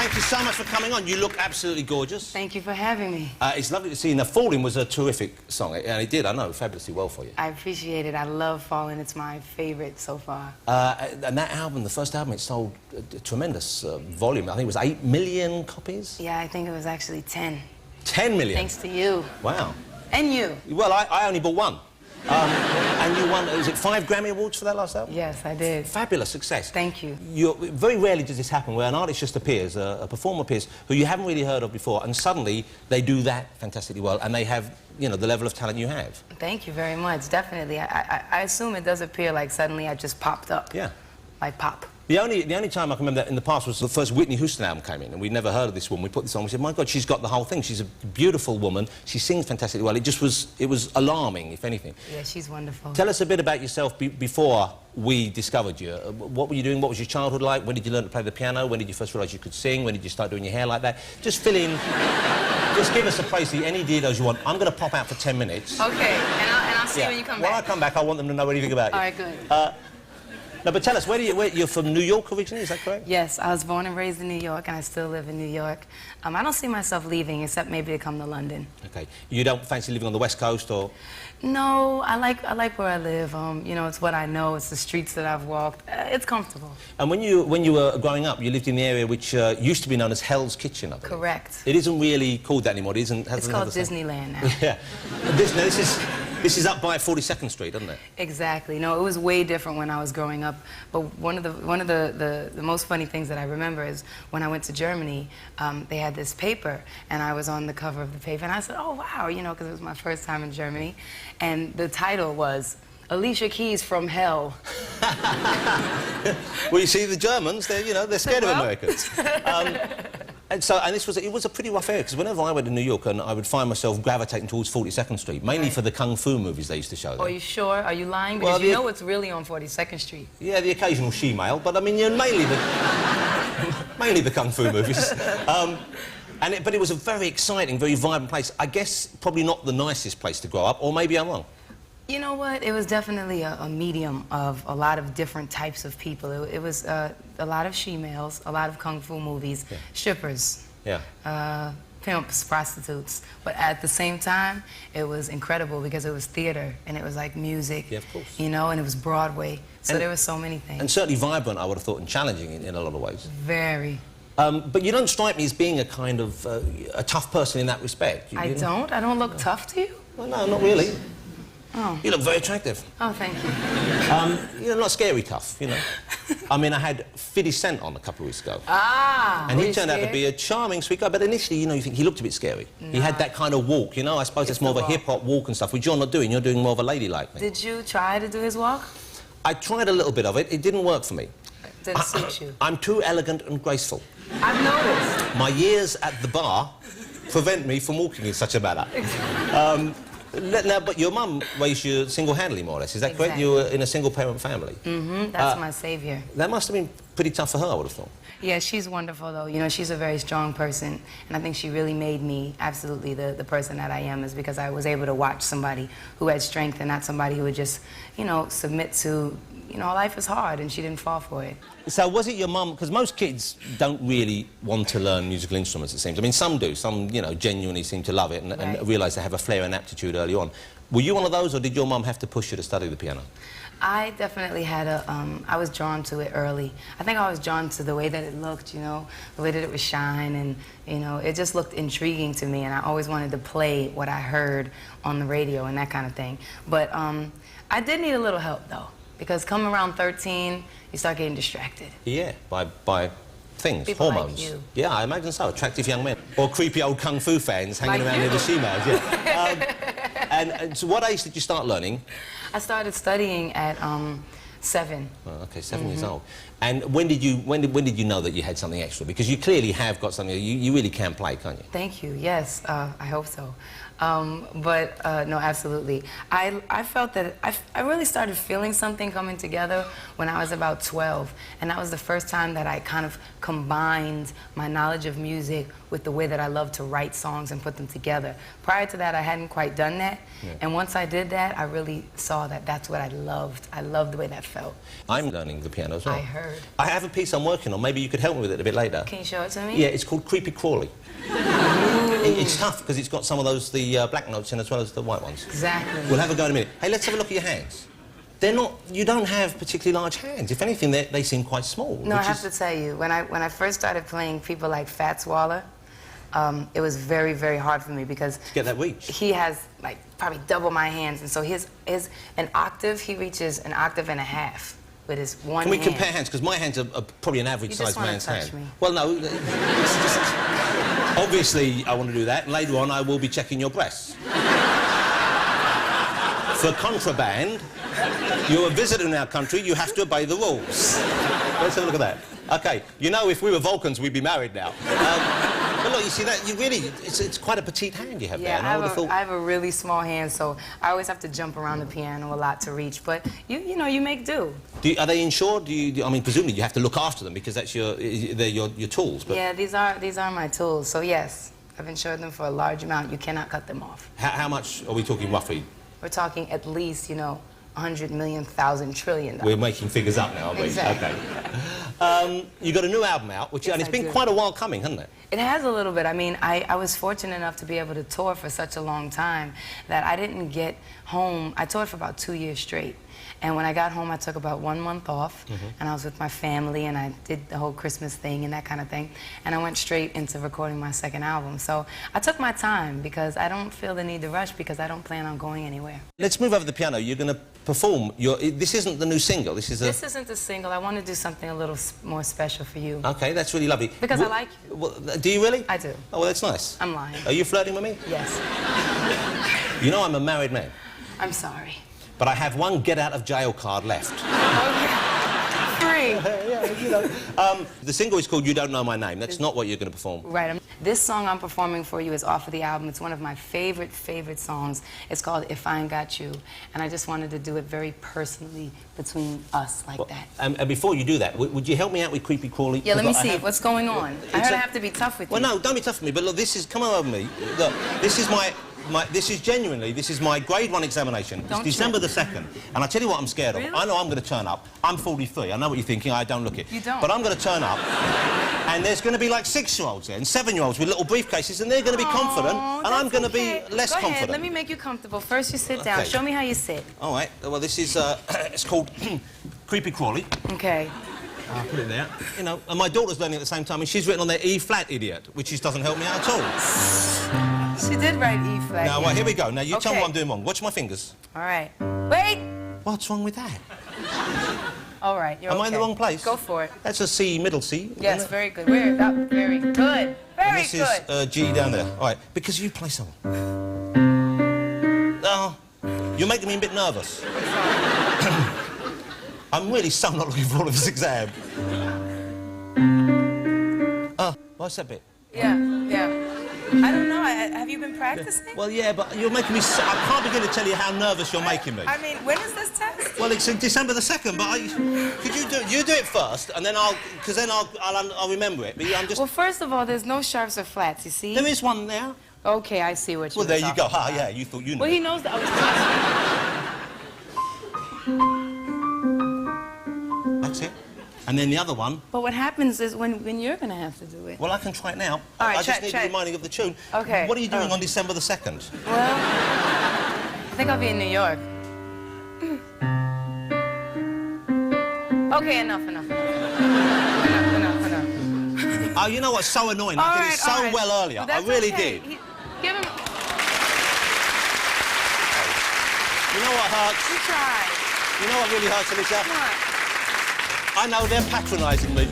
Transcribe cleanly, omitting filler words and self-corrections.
thank you so much for coming on. You look absolutely gorgeous. Thank you for having me. It's lovely to see you. Now, Falling was a terrific song, and it did, I know, fabulously well for you. I appreciate it. I love Falling. It's my favorite so far. And that album, the first album, it sold a tremendous volume. I think it was 8 million copies? Yeah, I think it was actually 10. 10 million? Thanks to you. Wow. And you. Well, I only bought one. And you won, was it 5 Grammy Awards for that last album? Yes, I did. Fabulous success. Thank you. Very rarely does this happen, where an artist just appears, a performer appears, who you haven't really heard of before, and suddenly they do that fantastically well, and they have, you know, the level of talent you have. Thank you very much, definitely. I assume it does appear like suddenly I just popped up. Yeah. Like pop. The only time I can remember that in the past was the first Whitney Houston album came in, and we'd never heard of this woman. We put this on, we said, my God, she's got the whole thing. She's a beautiful woman. She sings fantastically well. It was alarming, if anything. Yeah, she's wonderful. Tell us a bit about yourself before we discovered you. What were you doing? What was your childhood like? When did you learn to play the piano? When did you first realise you could sing? When did you start doing your hair like that? Just fill in, just give us a place, any details you want. I'm going to pop out for 10 minutes. Okay, and I'll see you when you come back. When I come back, I want them to know anything about you. All right, good. No, but tell us, you're from New York originally, is that correct? Yes, I was born and raised in New York, and I still live in New York. I don't see myself leaving, except maybe to come to London. Okay. You don't fancy living on the West Coast, or...? No, I like where I live. You know, it's what I know. It's the streets that I've walked. It's comfortable. And when you were growing up, you lived in the area which used to be known as Hell's Kitchen, I believe. Correct. It isn't really called that anymore. It's called Disneyland now. Yeah. This is up by 42nd Street, isn't it? Exactly. No, it was way different when I was growing up. But one of the most funny things that I remember is when I went to Germany, they had this paper, and I was on the cover of the paper, and I said, oh, wow, you know, because it was my first time in Germany. And the title was Alicia Keys from Hell. Well, you see, the Germans, they're scared of Americans. And it was a pretty rough area, because whenever I went to New York, and I would find myself gravitating towards 42nd Street, mainly for the kung fu movies they used to show there. Are you sure? Are you lying? Because you know it's really on 42nd Street. Yeah, the occasional she-male, but I mean, mainly the kung fu movies. But it was a very exciting, very vibrant place. I guess probably not the nicest place to grow up, or maybe I'm wrong. You know what? It was definitely a medium of a lot of different types of people. It was a lot of she-males, a lot of kung fu movies, yeah. Strippers, yeah. Pimps, prostitutes. But at the same time, it was incredible because it was theater, and it was like music, yeah, of course. You know, and it was Broadway. So there were so many things. And certainly vibrant, I would have thought, and challenging in a lot of ways. Very. But you don't strike me as being a kind of a tough person in that respect. I don't look tough to you? Well, no, not really. Oh. You look very attractive. Oh, thank you. You're not scary tough, you know. I mean, I had 50 Cent on a couple of weeks ago. Ah! And he turned out to be a charming, sweet guy, but initially, you know, you think he looked a bit scary. Nah. He had that kind of walk, you know. I suppose it's more of a hip-hop walk and stuff, which you're not doing. You're doing more of a ladylike thing. Did you try to do his walk? I tried a little bit of it. It didn't work for me. Didn't suit you? I'm too elegant and graceful. I've noticed. My years at the bar prevent me from walking in such a manner. Now, but your mum raised you single-handedly, more or less, is that exactly. correct? You were in a single-parent family. Mm-hmm, that's my saviour. That must have been pretty tough for her, I would have thought. Yeah, she's wonderful, though. You know, she's a very strong person, and I think she really made me absolutely the person that I am, is because I was able to watch somebody who had strength and not somebody who would just, you know, submit to, you know, life is hard, and she didn't fall for it. So was it your mum, because most kids don't really want to learn musical instruments, it seems. I mean, some do. Some, you know, genuinely seem to love it and realise they have a flair and aptitude early on. Were you one of those, or did your mum have to push you to study the piano? I definitely had I was drawn to it early. I think I was drawn to the way that it looked, you know, the way that it would shine, and, you know, it just looked intriguing to me, and I always wanted to play what I heard on the radio and that kind of thing. But I did need a little help, though, because come around 13, you start getting distracted. Yeah, by things, people hormones. Like you. Yeah, I imagine so. Attractive young men. Or creepy old kung fu fans hanging around near the she-males, yeah. And so what age did you start learning? I started studying at 7. Oh, okay, 7 years old. And when did you know that you had something extra? Because you clearly have got something. You really can play, can't you? Thank you. Yes, I hope so. No, absolutely. I felt that I really started feeling something coming together when I was about 12, and that was the first time that I kind of combined my knowledge of music with the way that I love to write songs and put them together. Prior to that, I hadn't quite done that, and once I did that, I really saw that that's what I loved. I loved the way that felt. I'm learning the piano as well. I heard. word. I have a piece I'm working on. Maybe you could help me with it a bit later. Can you show it to me? Yeah, it's called Creepy Crawly. It's tough because it's got some of those, the black notes in as well as the white ones. Exactly. We'll have a go in a minute. Hey, let's have a look at your hands. They're not, you don't have particularly large hands. If anything, they seem quite small. No, I have to tell you, when I first started playing people like Fats Waller, it was very, very hard for me because... To get that reach. He has, like, probably double my hands, and so an octave, he reaches an octave and a half with his one hand. Can we compare hands? Because my hands are probably an average-sized man's hand. Me. Well, no, it's just... Obviously, I want to do that, and later on I will be checking your breasts. For contraband, you're a visitor in our country, you have to obey the rules. Let's have a look at that. OK, you know, if we were Vulcans, we'd be married now. But look, you see that, you really, it's quite a petite hand you have there. And I have a really small hand, so I always have to jump around the piano a lot to reach. But, you know, you make do. Are they insured? I mean, presumably you have to look after them because that's they're your tools. But... Yeah, these are my tools. So, yes, I've insured them for a large amount. You cannot cut them off. How much are we talking roughly? We're talking at least, you know, 100 million, thousand, trillion. We're making figures up now, aren't we? Exactly. OK. You got a new album out, which and it's been quite a while coming, hasn't it? It has a little bit. I mean, I was fortunate enough to be able to tour for such a long time that I didn't get home. I toured for about 2 years straight. And when I got home, I took about 1 month off, and I was with my family, and I did the whole Christmas thing and that kind of thing. And I went straight into recording my second album. So I took my time because I don't feel the need to rush because I don't plan on going anywhere. Let's move over to the piano. You're going to perform this isn't the new single. This isn't the single. I want to do something a little more special for you. OK, that's really lovely. Because I like you. Well, do you really? I do. Oh, well, that's nice. I'm lying. Are you flirting with me? Yes. You know I'm a married man. I'm sorry. But I have one get-out-of-jail card left. Oh, free. Yeah, you know. The single is called You Don't Know My Name. That's not what you're going to perform. Right. This song I'm performing for you is off of the album. It's one of my favorite songs. It's called If I Ain't Got You. And I just wanted to do it very personally between us like that. And before you do that, would you help me out with Creepy Crawly? Yeah, let me see. What's going on? I heard I have to be tough with you. Well, no, don't be tough with me. But look, come on over me. Look, this is this is my grade 1 examination. It's December the 2nd. And I tell you what I'm scared of. Really? I know I'm going to turn up. I'm 43. I know what you're thinking. I don't look it. You don't. But I'm going to turn up. And there's going to be like 6-year-olds there and 7-year-olds with little briefcases, and they're going to be confident, and I'm going to be less confident. Go ahead. Let me make you comfortable. First, you sit down. Show me how you sit. All right. Well, this is, it's called Creepy Crawly. Okay. I'll put it there. You know, and my daughter's learning at the same time, and she's written on there E-flat, idiot, which just doesn't help me out at all. She did write E-flat. Now, well, here we go. Now, you tell me what I'm doing wrong. Watch my fingers. All right. Wait! What's wrong with that? All right, you're Am I in the wrong place? Go for it. That's a C, middle C. Yes, very good. We're up. Very good. Very good. This is G down there. All right, because you play something. Oh, you're making me a bit nervous. I'm really so not looking forward to this exam. What's that bit? Yeah. I don't know. Have you been practicing? Well, yeah, but you're making me... I can't begin to tell you how nervous you're making me. I mean, when is this test? Well, it's December the 2nd, but could you do it? You do it first, and then I'll remember it. But I'm just... Well, first of all, there's no sharps or flats, you see? There is one there. Okay, I see what you're Well, there you go. Ah, yeah, you thought you knew. Well, he knows that. That's it. And then the other one... But what happens is when you're going to have to do it. Well, I can try it now. All right, I just need a reminding of the tune. Okay. What are you doing on December the 2nd? Well, I think I'll be in New York. Okay, enough. Oh, you know what's so annoying? I did it so well earlier. I really did. Give him... You know what hurts? You tried. You know what really hurts, Alicia? Come on. I know they're patronising me.